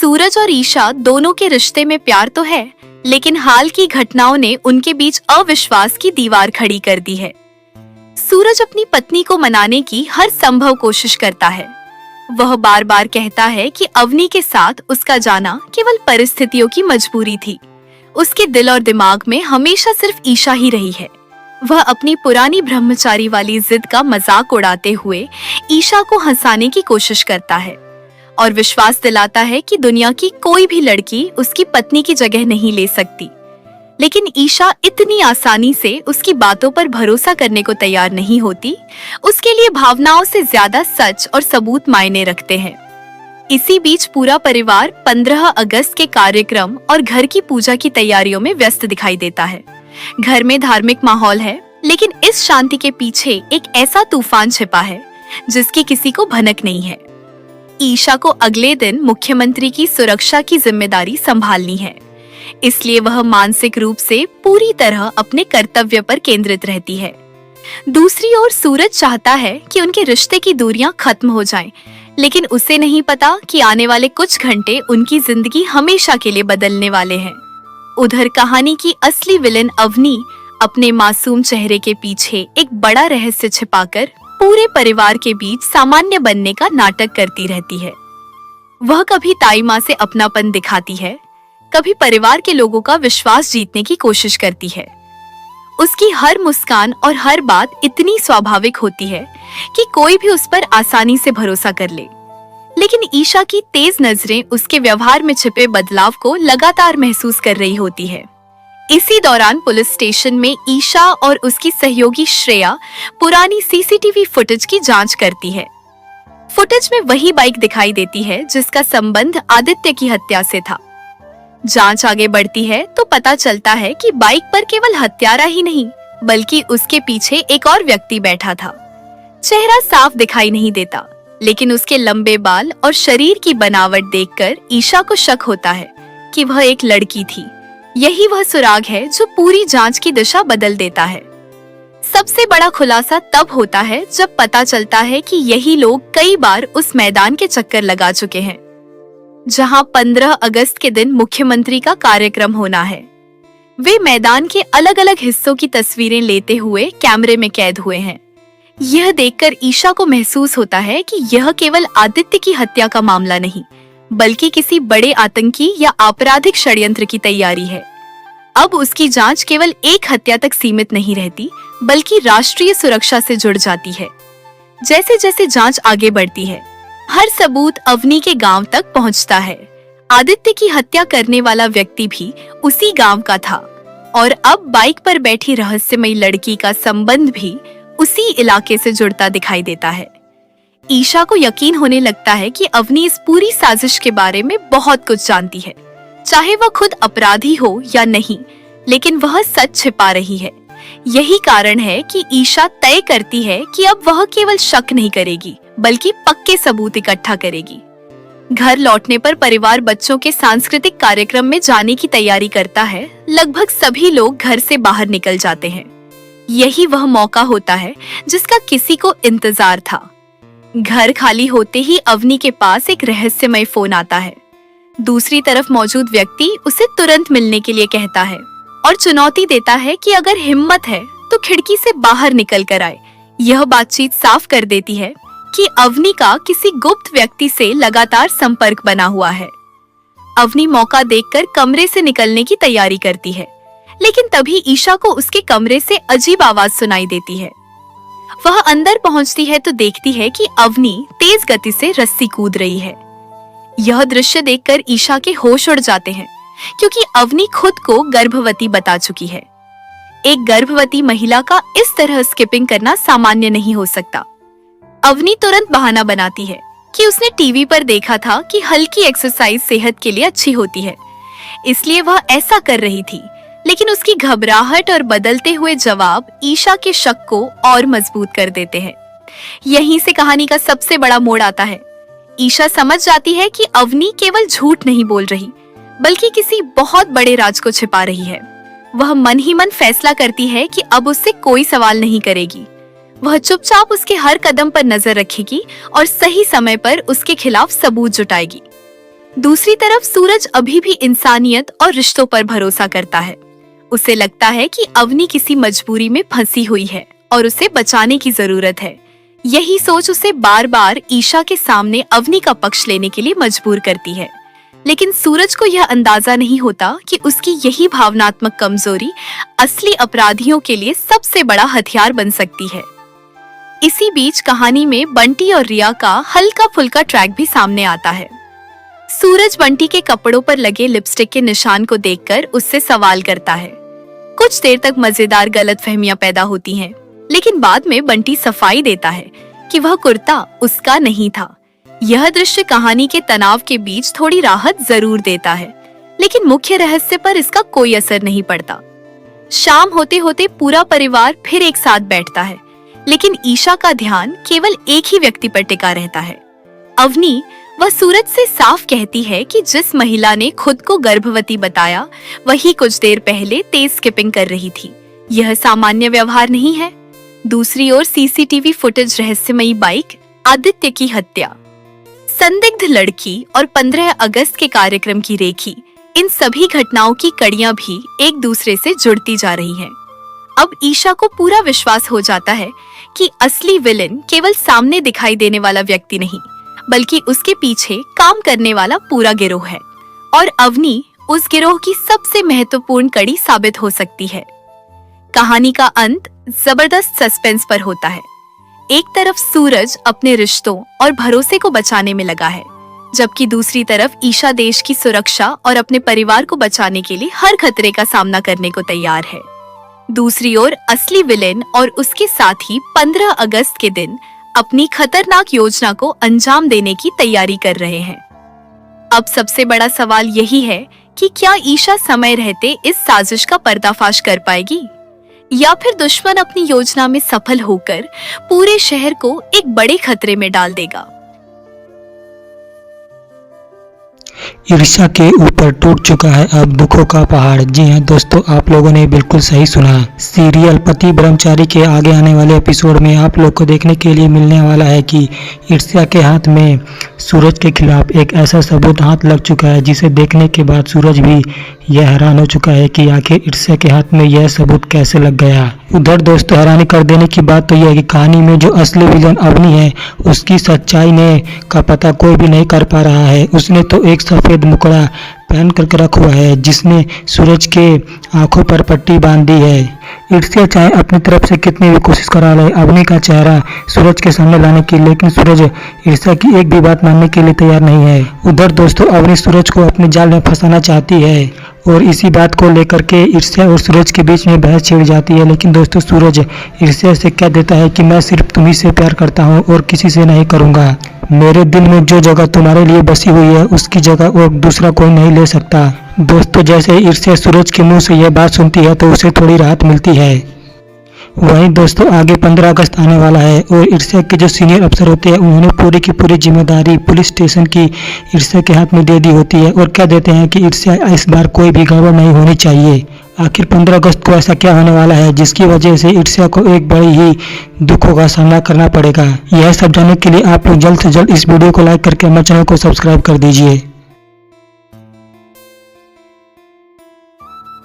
सूरज और ईशा दोनों के रिश्ते में प्यार तो है, लेकिन हाल की घटनाओं ने उनके बीच अविश्वास की दीवार खड़ी कर दी है। सूरज अपनी पत्नी को मनाने की हर संभव कोशिश करता है। वह बार बार कहता है कि अवनी के साथ उसका जाना केवल परिस्थितियों की मजबूरी थी। उसके दिल और दिमाग में हमेशा सिर्फ ईशा ही रही है। वह अपनी पुरानी ब्रह्मचारी वाली जिद का मजाक उड़ाते हुए ईशा को हंसाने की कोशिश करता है और विश्वास दिलाता है कि दुनिया की कोई भी लड़की उसकी पत्नी की जगह नहीं ले सकती। लेकिन ईशा इतनी आसानी से उसकी बातों पर भरोसा करने को तैयार नहीं होती। उसके लिए भावनाओं से ज्यादा सच और सबूत मायने रखते हैं। इसी बीच पूरा परिवार 15 अगस्त के कार्यक्रम और घर की पूजा की तैयारियों में व्यस्त दिखाई देता है। घर में धार्मिक माहौल है, लेकिन इस शांति के पीछे एक ऐसा तूफान छिपा है जिसकी किसी को भनक नहीं है। ईशा को अगले दिन मुख्यमंत्री की सुरक्षा की जिम्मेदारी संभालनी है, इसलिए वह मानसिक रूप से पूरी तरह अपने कर्तव्य पर केंद्रित रहती है। दूसरी ओर सूरज चाहता है कि उनके रिश्ते की दूरियां खत्म हो जाएं, लेकिन उसे नहीं पता कि आने वाले कुछ घंटे उनकी जिंदगी हमेशा के लिए बदलने वाले हैं। उधर कहानी की असली विलेन अवनी अपने मासूम चेहरे के पीछे एक बड़ा रहस्य छिपाकर पूरे परिवार के बीच सामान्य बनने का नाटक करती रहती है। वह कभी ताई माँ से अपनापन दिखाती है, कभी परिवार के लोगों का विश्वास जीतने की कोशिश करती है। उसकी हर मुस्कान और हर बात इतनी स्वाभाविक होती है कि कोई भी उस पर आसानी से भरोसा कर ले। लेकिन ईशा की तेज नजरें उसके व्यवहार में छिपे बदलाव को लगातार महसूस कर रही होती है। इसी दौरान पुलिस स्टेशन में ईशा और उसकी सहयोगी श्रेया पुरानी सीसीटीवी फुटेज की जांच करती है। फुटेज में वही बाइक दिखाई देती है जिसका संबंध आदित्य की हत्या से था। जांच आगे बढ़ती है तो पता चलता है कि बाइक पर केवल हत्यारा ही नहीं, बल्कि उसके पीछे एक और व्यक्ति बैठा था। चेहरा साफ दिखाई नहीं देता, लेकिन उसके लंबे बाल और शरीर की बनावट देखकर ईशा को शक होता है कि वह एक लड़की थी। यही वह सुराग है जो पूरी जांच की दिशा बदल देता है। सबसे बड़ा खुलासा तब होता है जब पता चलता है कि यही लोग कई बार उस मैदान के चक्कर लगा चुके हैं जहां 15 अगस्त के दिन मुख्यमंत्री का कार्यक्रम होना है। वे मैदान के अलग अलग हिस्सों की तस्वीरें लेते हुए कैमरे में कैद हुए हैं। यह देखकर ईशा को महसूस होता है कि यह केवल आदित्य की हत्या का मामला नहीं, बल्कि किसी बड़े आतंकी या आपराधिक षड्यंत्र की तैयारी है। अब उसकी जांच केवल एक हत्या तक सीमित नहीं रहती, बल्कि राष्ट्रीय सुरक्षा से जुड़ जाती है। जैसे जैसे जांच आगे बढ़ती है, हर सबूत अवनी के गांव तक पहुंचता है। आदित्य की हत्या करने वाला व्यक्ति भी उसी गांव का था और अब बाइक पर बैठी रहस्यमयी लड़की का संबंध भी उसी इलाके से जुड़ता दिखाई देता है। ईशा को यकीन होने लगता है कि अवनी इस पूरी साजिश के बारे में बहुत कुछ जानती है, चाहे वह खुद अपराधी हो या नहीं, लेकिन वह सच छिपा रही है। यही कारण है कि ईशा तय करती है कि अब वह केवल शक नहीं करेगी, बल्कि पक्के सबूत इकट्ठा करेगी। घर लौटने पर परिवार बच्चों के सांस्कृतिक कार्यक्रम में जाने की तैयारी करता है। लगभग सभी लोग घर से बाहर निकल जाते हैं। यही वह मौका होता है जिसका किसी को इंतजार था। घर खाली होते ही अवनी के पास एक रहस्यमय फोन आता है। दूसरी तरफ मौजूद व्यक्ति उसे तुरंत मिलने के लिए कहता है और चुनौती देता है कि अगर हिम्मत है तो खिड़की से बाहर निकल कर आए। यह बातचीत साफ कर देती है कि अवनी का किसी गुप्त व्यक्ति से लगातार संपर्क बना हुआ है। अवनी मौका देखकर कमरे से निकलने की तैयारी करती है, लेकिन तभी ईशा को उसके कमरे से अजीब आवाज सुनाई देती है। वह अंदर पहुंचती है तो देखती है कि अवनी तेज गति से रस्सी कूद रही है। यह दृश्य देखकर ईशा के होश उड़ जाते हैं, क्योंकि अवनी खुद को गर्भवती बता चुकी है। एक गर्भवती महिला का इस तरह स्किपिंग करना सामान्य नहीं हो सकता। अवनी तुरंत बहाना बनाती है कि उसने टीवी पर देखा था कि हल्की एक्सरसाइज सेहत के लिए अच्छी होती है, इसलिए वह ऐसा कर रही थी। लेकिन उसकी घबराहट और बदलते हुए जवाब ईशा के शक को और मजबूत कर देते हैं। यहीं से कहानी का सबसे बड़ा मोड़ आता है। ईशा समझ जाती है कि अवनी केवल झूठ नहीं बोल रही, बल्कि किसी बहुत बड़े राज को छिपा रही है। वह मन ही मन फैसला करती है कि अब उससे कोई सवाल नहीं करेगी। वह चुपचाप उसके हर कदम पर नजर रखेगी और सही समय पर उसके खिलाफ सबूत जुटाएगी। दूसरी तरफ सूरज अभी भी इंसानियत और रिश्तों पर भरोसा करता है। उसे लगता है कि अवनी किसी मजबूरी में फंसी हुई है और उसे बचाने की जरूरत है। यही सोच उसे बार बार ईशा के सामने अवनी का पक्ष लेने के लिए मजबूर करती है। लेकिन सूरज को यह अंदाजा नहीं होता कि उसकी यही भावनात्मक कमजोरी असली अपराधियों के लिए सबसे बड़ा हथियार बन सकती है। इसी बीच कहानी में बंटी और रिया का हल्का फुल्का ट्रैक भी सामने आता है। सूरज बंटी के कपड़ों पर लगे लिपस्टिक के निशान को देखकर उससे सवाल करता है। कुछ देर तक मजेदार गलतफहमियां पैदा होती हैं, लेकिन बाद में बंटी सफाई देता है कि वह कुर्ता उसका नहीं था। यह दृश्य कहानी के तनाव के बीच थोड़ी राहत जरूर देता है, लेकिन मुख्य रहस्य पर इसका कोई असर नहीं पड़ता। शाम होते होते पूरा परिवार फिर एक साथ बैठता है, लेकिन ईशा का ध्यान केवल एक ही व्यक्ति पर टिका रहता है, अवनी। वह सूरज से साफ कहती है कि जिस महिला ने खुद को गर्भवती बताया वही कुछ देर पहले तेज स्किपिंग कर रही थी। यह सामान्य व्यवहार नहीं है। दूसरी ओर सीसीटीवी फुटेज, रहस्यमयी बाइक, आदित्य की हत्या, संदिग्ध लड़की और 15 अगस्त के कार्यक्रम की रेखी, इन सभी घटनाओं की कड़ियां भी एक दूसरे से जुड़ती जा रही हैं। अब ईशा को पूरा विश्वास हो जाता है कि असली विलेन केवल सामने दिखाई देने वाला व्यक्ति नहीं, बल्कि उसके पीछे काम करने वाला पूरा गिरोह है, और अवनी उस गिरोह की सबसे महत्वपूर्ण कड़ी साबित हो सकती है। कहानी का अंत जबरदस्त सस्पेंस पर होता है। एक तरफ सूरज अपने रिश्तों और भरोसे को बचाने में लगा है, जबकि दूसरी तरफ ईशा देश की सुरक्षा और अपने परिवार को बचाने के लिए हर खतरे का सामना करने को तैयार है। दूसरी ओर असली विलेन और उसके साथी 15 अगस्त के दिन अपनी खतरनाक योजना को अंजाम देने की तैयारी कर रहे हैं। अब सबसे बड़ा सवाल यही है कि क्या ईशा समय रहते इस साजिश का पर्दाफाश कर पाएगी, या फिर दुश्मन अपनी योजना में सफल होकर पूरे शहर को एक बड़े खतरे में डाल देगा। ईर्ष्या के ऊपर टूट चुका है अब दुखों का पहाड़। जी हाँ दोस्तों, आप लोगों ने बिल्कुल सही सुना। सीरियल पति ब्रह्मचारी के आगे आने वाले एपिसोड में आप लोग को देखने के लिए मिलने वाला है कि ईर्ष्या के हाथ में सूरज के खिलाफ एक ऐसा सबूत हाथ लग चुका है जिसे देखने के बाद सूरज भी यह हैरान हो चुका है कि आखिर ईर्ष्या के हाथ में यह सबूत कैसे लग गया। उधर दोस्तों, हैरानी कर देने की बात तो यह है कि कहानी में जो असली विलन अवनी है उसकी सच्चाई ने का पता कोई भी नहीं कर पा रहा है। उसने तो एक सफेद मुकड़ा पहन करके रखा हुआ है जिसने सूरज के आंखों पर पट्टी बांध दी है। ईर्ष्या चाहे अपनी तरफ से कितनी भी कोशिश करा ले अवनी का चेहरा सूरज के सामने लाने की, लेकिन सूरज ईर्ष्या की एक भी बात मानने के लिए तैयार नहीं है। उधर दोस्तों, अवनी सूरज को अपने जाल में फंसाना चाहती है और इसी बात को लेकर के ईर्ष्या और सूरज के बीच में बहस छिड़ जाती है। लेकिन दोस्तों, सूरज ईर्ष्या से कह देता है कि मैं सिर्फ तुम्ही से प्यार करता हूँ और किसी से नहीं करूँगा। मेरे दिल में जो जगह तुम्हारे लिए बसी हुई है उसकी जगह और दूसरा कोई नहीं ले सकता। दोस्तों, जैसे ईर्ष्या सूरज के मुंह से यह बात सुनती है तो उसे थोड़ी राहत मिलती है। वहीं दोस्तों, आगे 15 अगस्त आने वाला है और ईर्ष्या के जो सीनियर अफसर होते हैं उन्होंने पूरी की पूरी जिम्मेदारी पुलिस स्टेशन की ईर्ष्या के हाथ में दे दी होती है और कह देते हैं कि ईर्ष्या इस बार कोई भी गड़बड़ नहीं होनी चाहिए। आखिर 15 अगस्त को ऐसा क्या होने वाला है जिसकी वजह से ईर्ष्या को एक बड़ी ही दुखों का सामना करना पड़ेगा। यह सब जानने के लिए आप लोग जल्द से जल्द इस वीडियो को लाइक करके हमारे चैनल को सब्सक्राइब कर दीजिए।